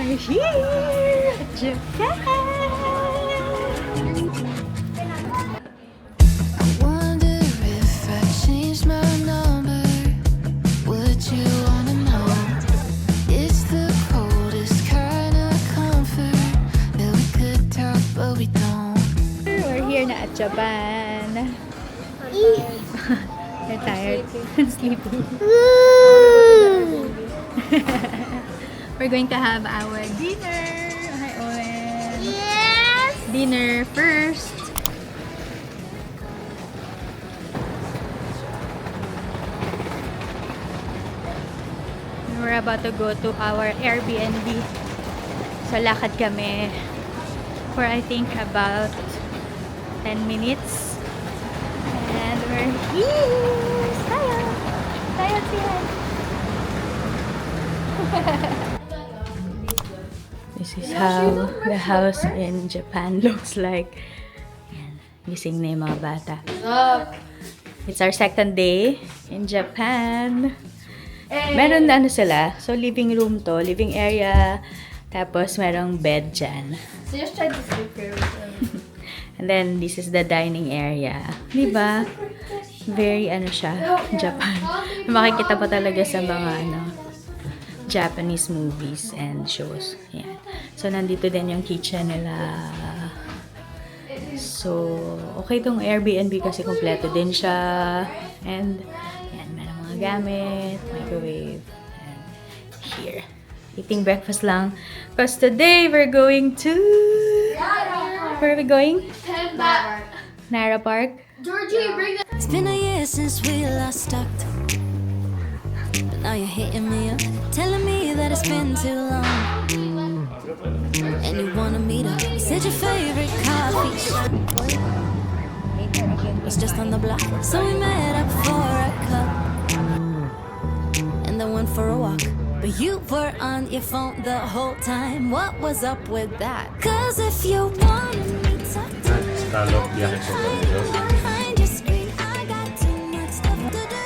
We're here! Japan! Wonder if I changed my number, would you wanna know? It's the coldest kind of comfort that we could talk but we don't. We're here na at Japan. You're tired. Sleepy. We're going to have our dinner. Hi, Owen. Yes! Dinner first. We're about to go to our Airbnb. So, lakad kami for I think about 10 minutes. And we're here! Tayo! Tayo siya! This is how the house in Japan looks like. Yan. Gising na yung mga bata. It's our second day in Japan. Meron na ano sila. So, living room to. Living area. Tapos, merong bed dyan. So just try to sleep here. And then, this is the dining area. Diba? Very, ano siya, Japan. Makikita pa talaga sa mga, Japanese movies and shows. Yan. So, nandito din yung kitchen nila. So, okay tong Airbnb kasi kompleto din siya. And, yan, meron mga gamit, microwave, and here. Eating breakfast lang. Because today, we're going to... Where are we going? Nara Park. Georgie, bring the... It's been a year since we last talked, but now you're hitting me up, telling me that it's been too long, and you wanna meet up. You said your favorite coffee shop was just on the block, so we met up for a cup and then went for a walk. But you were on your phone the whole time. What was up with that? 'Cause if you wanted me, talk to me. Behind your screen, I got too much stuff to do.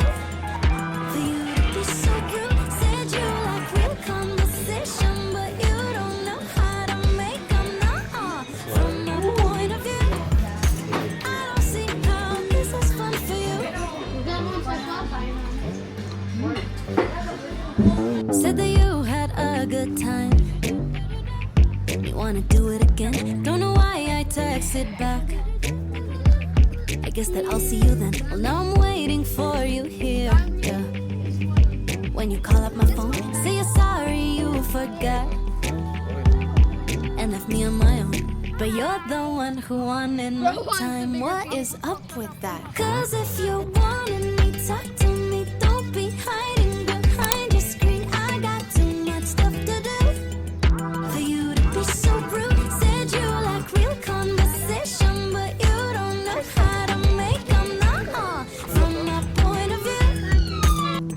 For you to be so rude, said you like real conversation, but you don't know how to make them. From my point of view, I don't see how this is fun for you. Said that you had a good time. You wanna do it again? Don't know why I texted back. I guess that I'll see you then. Well, now I'm waiting for you here. Yeah. When you call up my phone, say you're sorry you forgot and left me on my own. But you're the one who wanted my time. What is up with that? 'Cause if you wanted me, talk to me. Don't be hiding behind your screen. I got too much stuff to do. For you to be so rude, said you like real conversation, but you don't know how to make them. From my point of view,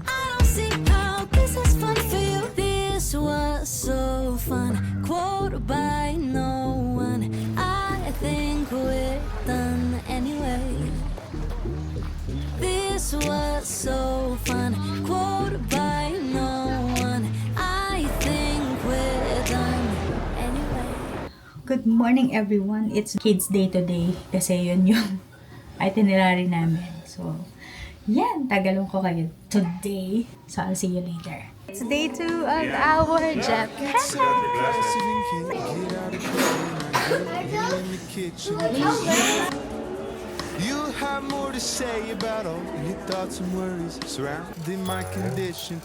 I don't see how this is fun for you. This was so fun, quote by no one. I think we're done anyway. This was so fun, quote by no one. I think we're done anyway. Good morning, everyone. It's kids' day today kasi yun yung itinerary namin. So, yan. Tagalong ko kayo today. So, I'll see you later. It's day 2 of our Japan. You'll have more to say about all your thoughts and worries surrounding my condition.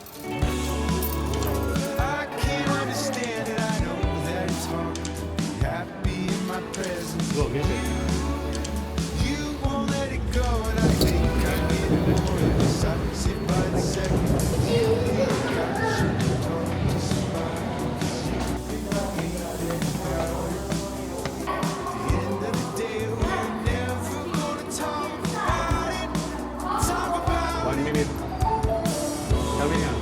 I can't understand it, I know that it's hard to be happy in my presence. You won't let it go, and I think I need more of this. I sit by the second. You think I should talk to somebody. At the end of the day, we're never gonna talk about it. Talk about 1 minute. Kami nga.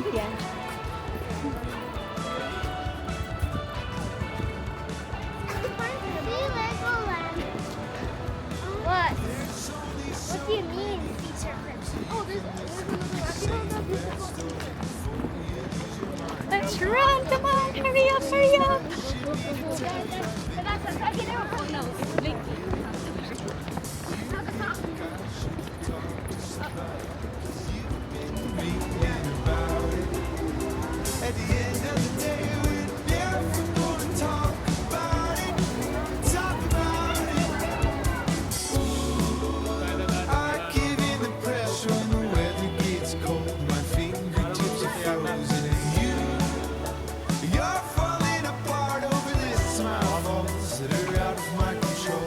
tent yan. What? What do you mean, these are friends? Oh, there's another beautiful. Let's run! Come on! Hurry up! Hurry up! At the end of the day, we're never gonna talk about it. Talk about it. I give in the pressure when the weather gets cold. My fingertips are frozen, and you're falling apart over this. My faults that are out of my control.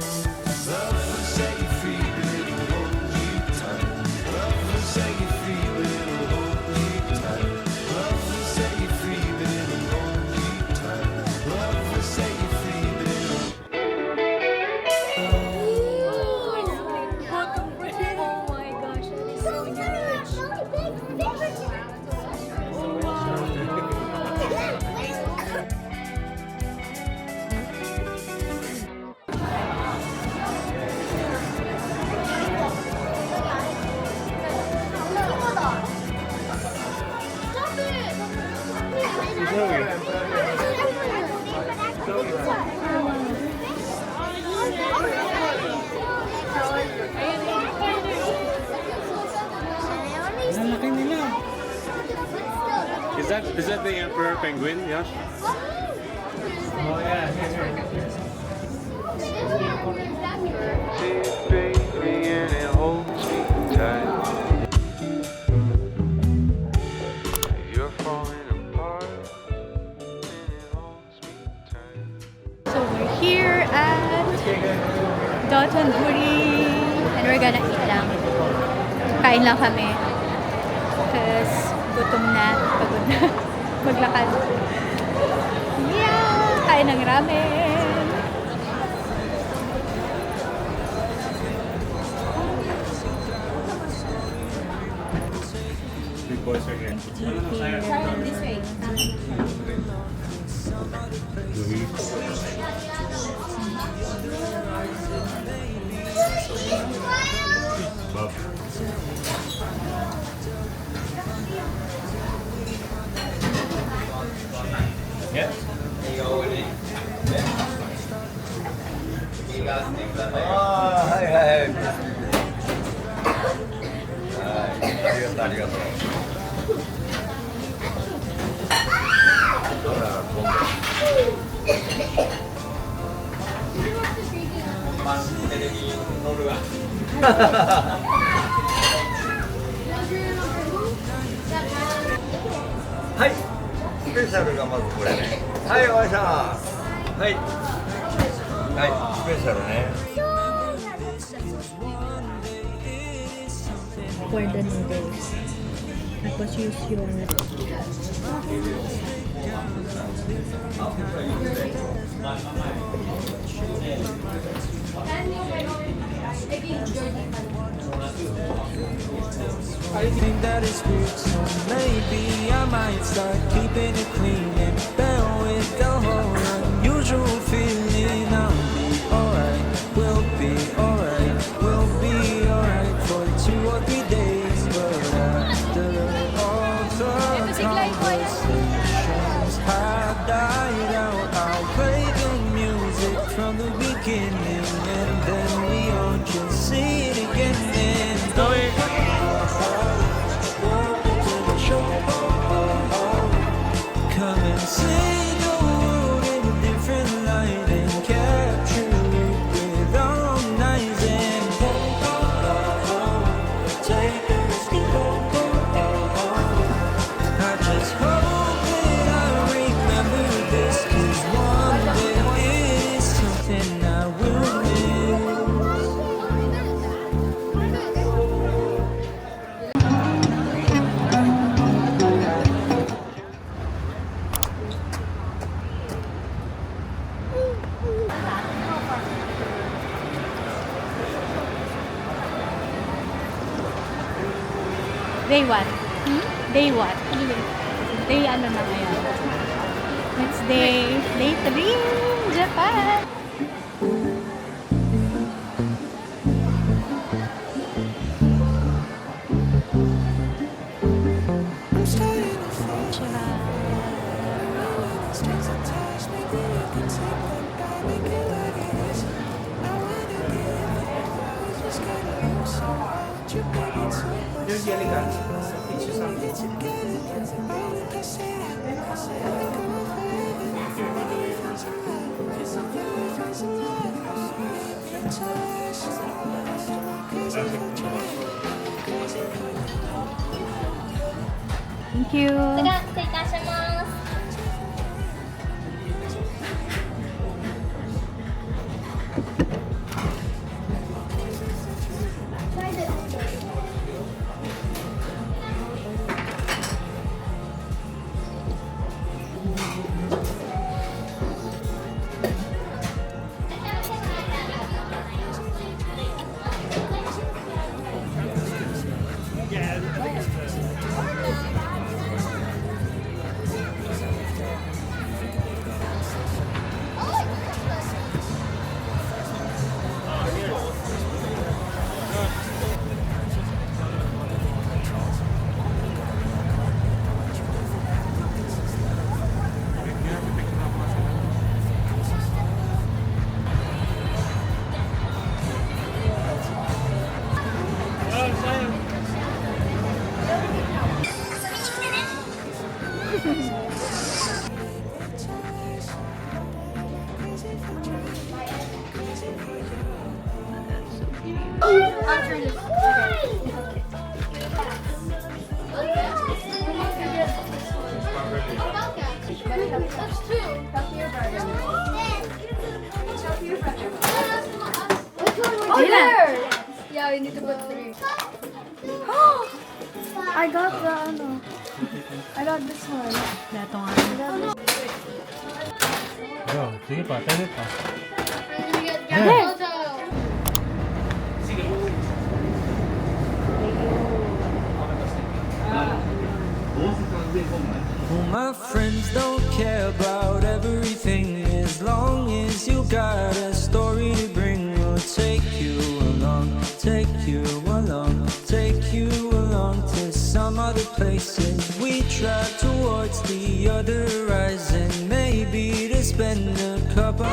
Love will set you free, but it'll hold you tight. Love will set you free, but it'll hold you tight. Love will set you free, but it'll hold you tight. Love will set you free, but it'll. Oh my gosh, that is so huge. Is that the emperor penguin? Yes. Oh yeah. Baby, and it holds me tight. You're falling apart, and it holds me tight. So we're here at Dotonbori and we're gonna eat lang. Kain lang kami. Because gutom na, pagod na maglakad. Yeah! Kain ng ramen. Big boys are here. Yeah.はいスペシャルがまずこれねはいお願いしますはいはいスペシャルね For the noodles. Tapos use your I think that it's weird, so maybe I might start keeping it clean and bear with the whole unusual feeling. I'll be alright, we'll be alright, we'll be alright for 2 or 3 days. But after all the conversations have died out, I'll play the music from the beginning, and then we all just see it again. And come and see the world in a different light and capture it with our own eyes and take a risk and I just hope that I remember this, 'cause one day is something I will miss. Day what? Day what? Day ano na ngayon? It's day 3 Japan! There's the elegance. Teach you something. Thank you! 失礼いたします。That's two. Oh, there! Yeah, we need to put 3. I got the ano. I got this one. Dato nga. Sige pa, tayo pa. And we get gamit. Well, my friends don't care about everything as long as you got a story to bring. We'll take you along, take you along, take you along to some other places. We try towards the other horizon, maybe to spend a couple.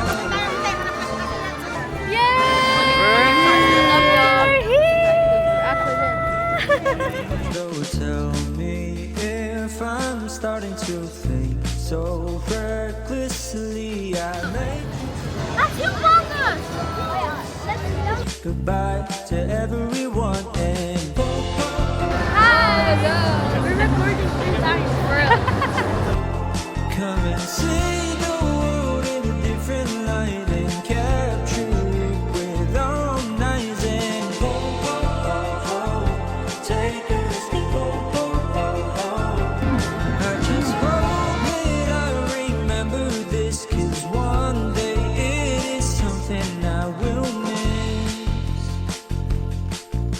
Though tell me if I'm starting to think so recklessly, I make goodbye to everyone and We're recording 3 times. come and see the world in a different light and capture it with our own eyes and take us I just hope that I remember this, 'cause one day it is something I will miss.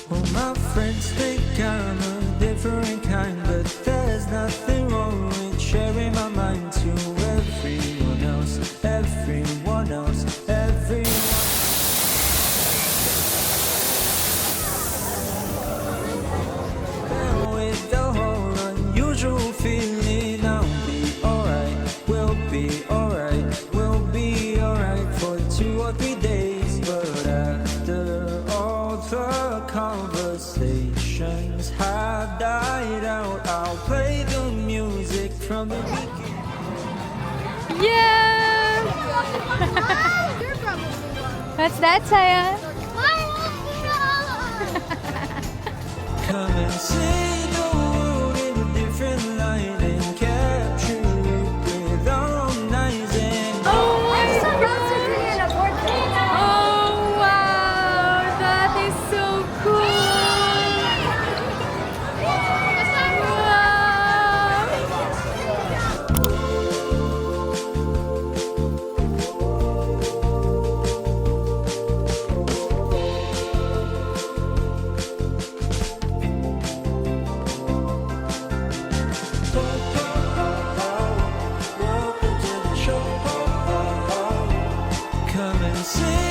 Well, my friends think I'm a different kind, but there's nothing wrong with sharing my mind to everyone else, everyone else, everyone. With the whole unusual feeling, I'll be alright, we'll be alright, we'll be alright for 2 or 3 days. But after all the conversations have died out, I'll play the music from the beginning. Yeah! You're probably one. What's that, Saya? Come and see the world in a different light and capture it with our own eyes and I'm supposed to create a portrait. Oh, wow! That is so cool! Wow! sing